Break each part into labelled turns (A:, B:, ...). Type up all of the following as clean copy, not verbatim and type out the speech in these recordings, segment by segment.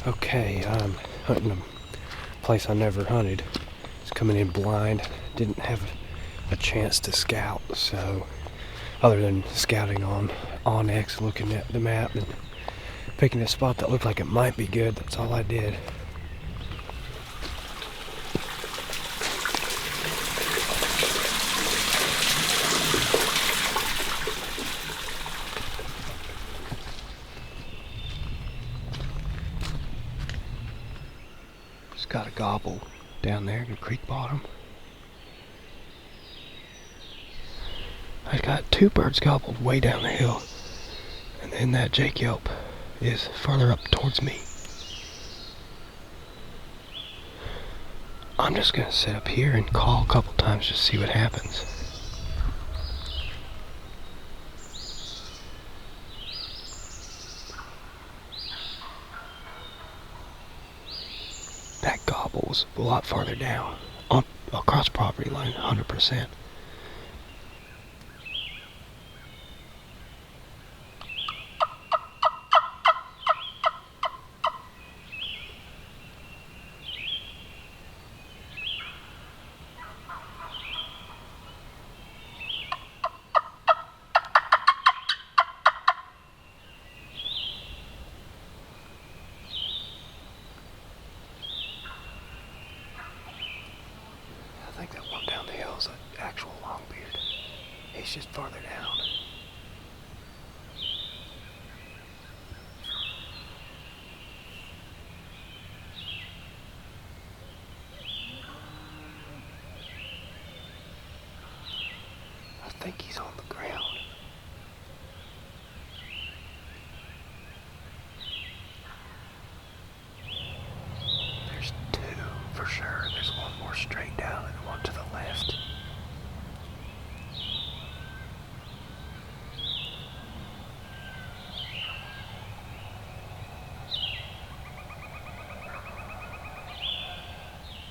A: Okay, I'm hunting a place I never hunted. It's coming in blind. Didn't have a chance to scout, so other than scouting on Onyx, looking at the map and picking a spot that looked like it might be good, that's all I did. Just got a gobble down there in the creek bottom. I got two birds gobbled way down the hill, and then that Jake Yelp is farther up towards me. I'm just gonna sit up here and call a couple times just to see what happens. That gobble's a lot farther down, across property line, 100%. I think that one down the hill is an actual longbeard. He's just farther down. I think he's on the ground. There's two for sure. There's one more straight down and one to the left.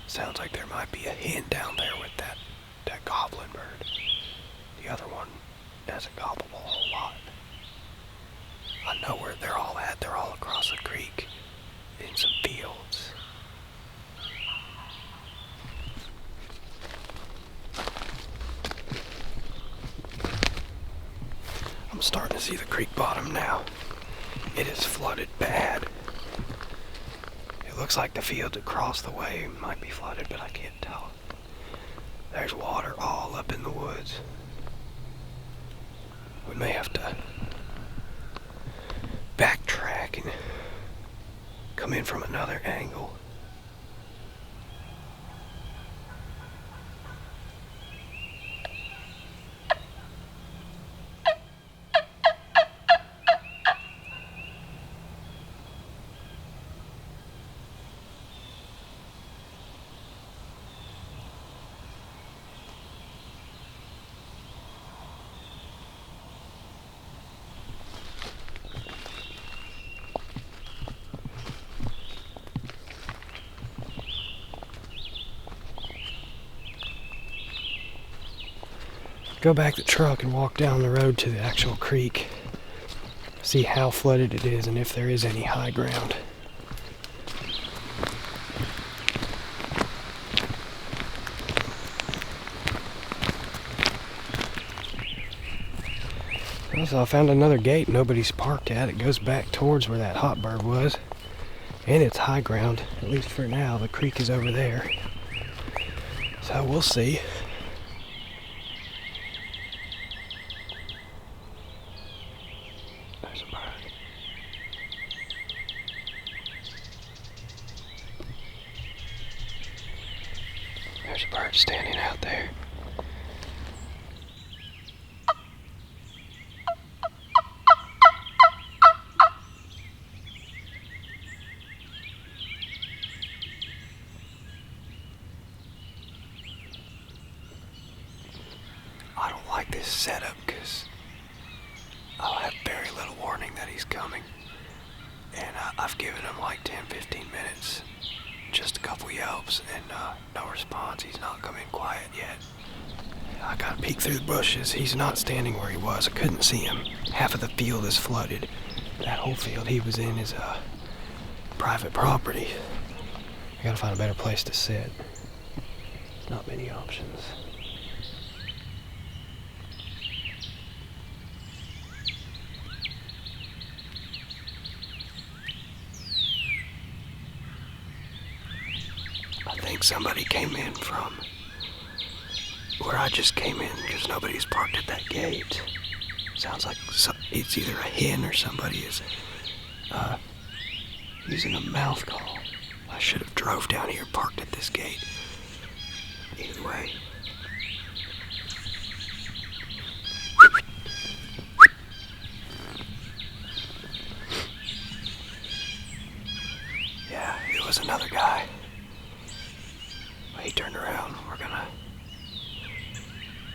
A: Sounds like there might be a hen down there with that goblin bird. The other one doesn't gobble a whole lot. I know where they're all at. They're all across the creek in some fields. I'm starting to see the creek bottom now. It is flooded bad. It looks like the fields across the way might be flooded, but I can't tell. There's water all up in the woods. We may have to backtrack and come in from another angle. Go back the truck and walk down the road to the actual creek. See how flooded it is and if there is any high ground. Also, I found another gate nobody's parked at. It goes back towards where that hot bird was. And it's high ground, at least for now. The creek is over there. So we'll see. There's a bird. There's a bird standing out there. I don't like this setup because I'll have very little warning that he's coming. And I've given him like 10-15 minutes, just a couple yelps, and no response. He's not come in quiet yet. I gotta peek through the bushes. He's not standing where he was. I couldn't see him. Half of the field is flooded. That whole field he was in is private property. I gotta find a better place to sit. There's not many options. I think somebody came in from where I just came in because nobody's parked at that gate. Sounds like it's either a hen or somebody is using a mouth call. I should have drove down here, parked at this gate. Either way. Yeah, it was another guy. He turned around.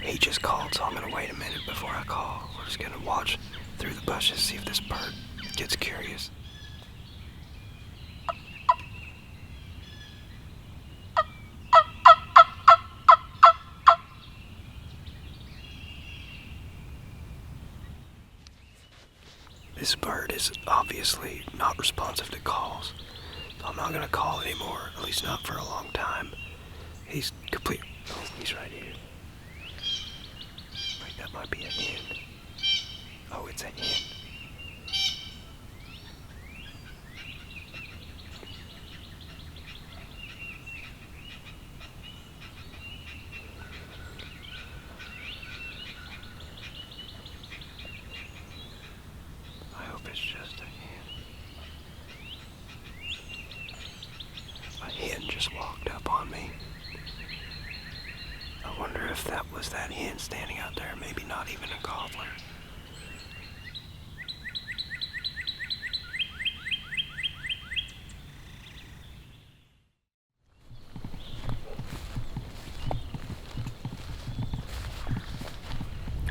A: He just called, so I'm gonna wait a minute before I call. We're just gonna watch through the bushes, see if this bird gets curious. This bird is obviously not responsive to calls, so I'm not gonna call anymore, at least not for a long time. He's complete. Oh, he's right here. Wait, that might be a hen. Oh, it's a hen. I hope it's just a hen. A hen just walked up on me. I wonder if that was that hen standing out there, maybe not even a gobbler.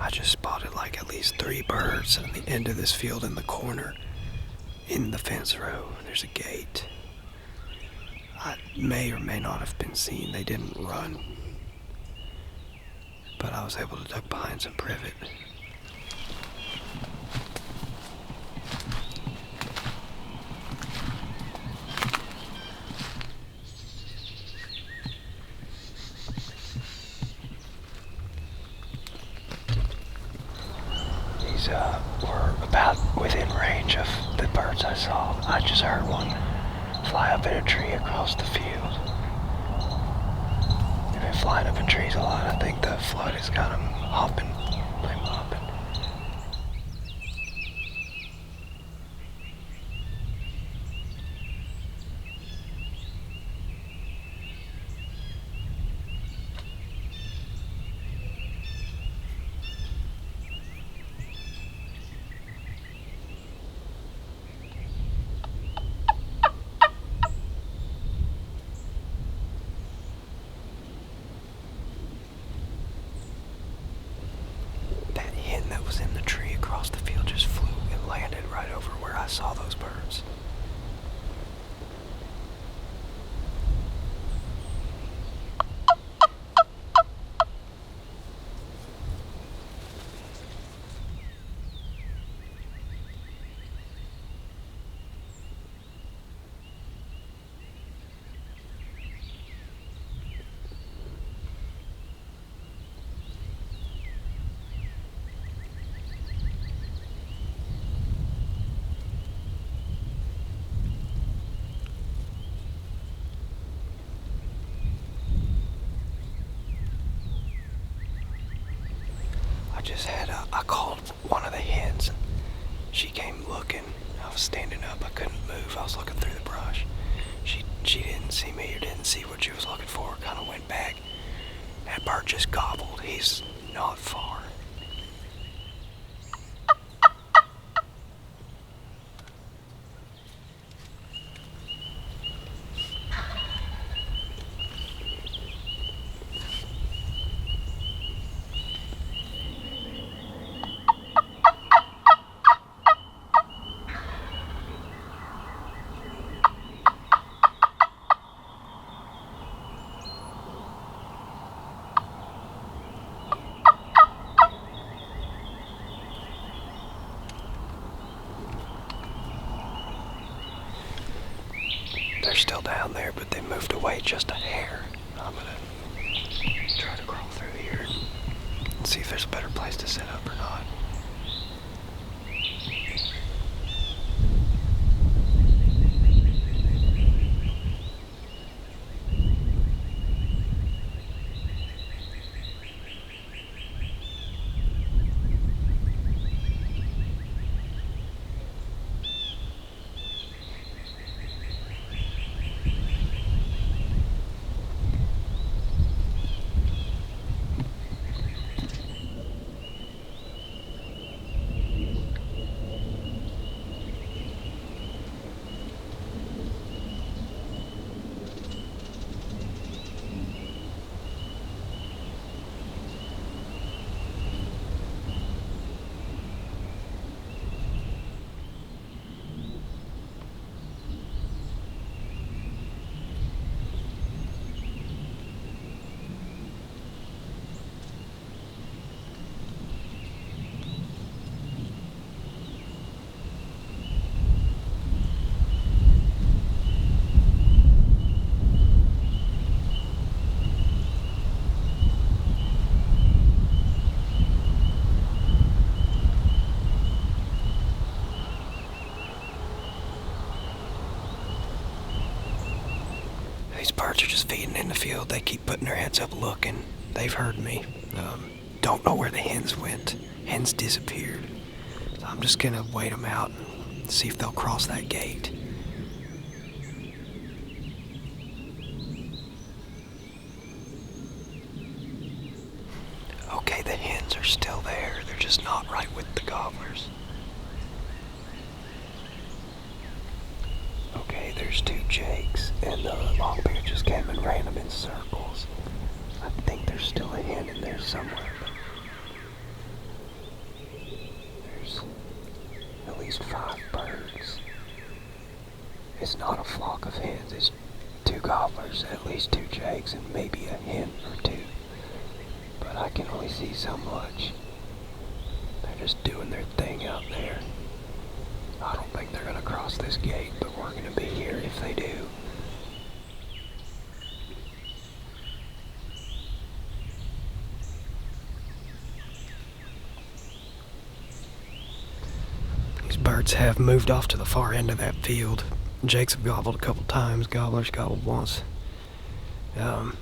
A: I just spotted like at least 3 birds on the end of this field in the corner. In the fence row, there's a gate. I may or may not have been seen. They didn't run. But I was able to duck behind some privet. These were about within range of the birds I saw. I just heard one fly up in a tree across the field. They've been flying up in trees a lot. I think the flood has got them hopping. They're hopping. That was in the tree across the field just flew and landed right over where I saw those birds. I called one of the hens. She came looking. I was standing up. I couldn't move. I was looking through the brush. She didn't see me or didn't see what she was looking for. Kind of went back. That bird just gobbled. He's not far. they're still down there, but they moved away just a hair. I'm gonna try to crawl through here and see if there's a better place to set up or not. These birds are just feeding in the field. They keep putting their heads up looking. They've heard me. Don't know where the hens went. Hens disappeared. So I'm just gonna wait them out and see if they'll cross that gate. Okay, the hens are still there. They're just not right with the gobblers. Okay, there's two jakes, and the longbeard just came and ran them in circles. I think there's still a hen in there somewhere, but there's at least 5 birds. It's not a flock of hens, it's 2 gobblers, at least 2 jakes, and maybe a hen or 2. But I can only see so much. They're just doing their thing out there. I don't think they're gonna cross this gate, but we're gonna be here if they do. These birds have moved off to the far end of that field. Jakes have gobbled a couple times, gobblers gobbled once. I'm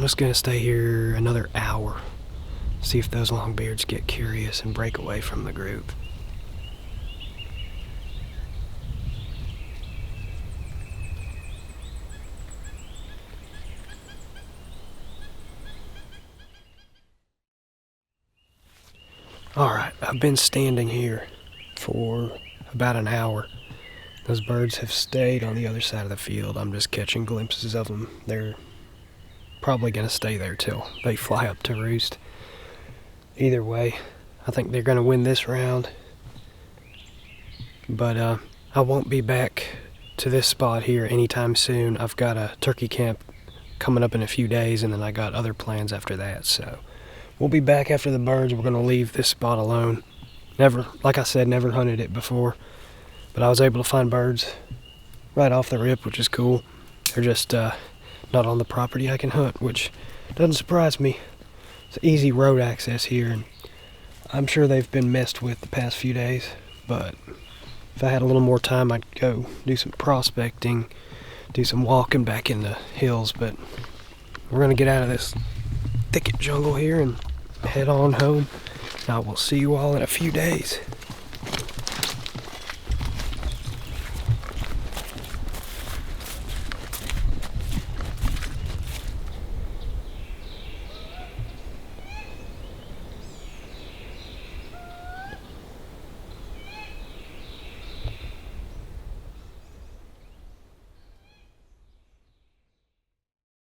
A: just gonna stay here another hour, see if those longbeards get curious and break away from the group. Alright, I've been standing here for about an hour. Those birds have stayed on the other side of the field. I'm just catching glimpses of them. They're probably going to stay there till they fly up to roost. Either way, I think they're going to win this round. But I won't be back to this spot here anytime soon. I've got a turkey camp coming up in a few days, and then I got other plans after that, so we'll be back after the birds. We're going to leave this spot alone. Like I said, never hunted it before, but I was able to find birds right off the rip, which is cool. They're just not on the property I can hunt, which doesn't surprise me. It's easy road access here, and I'm sure they've been messed with the past few days, but if I had a little more time, I'd go do some prospecting, do some walking back in the hills, but we're going to get out of this thicket jungle here and head on home. I will see you all in a few days.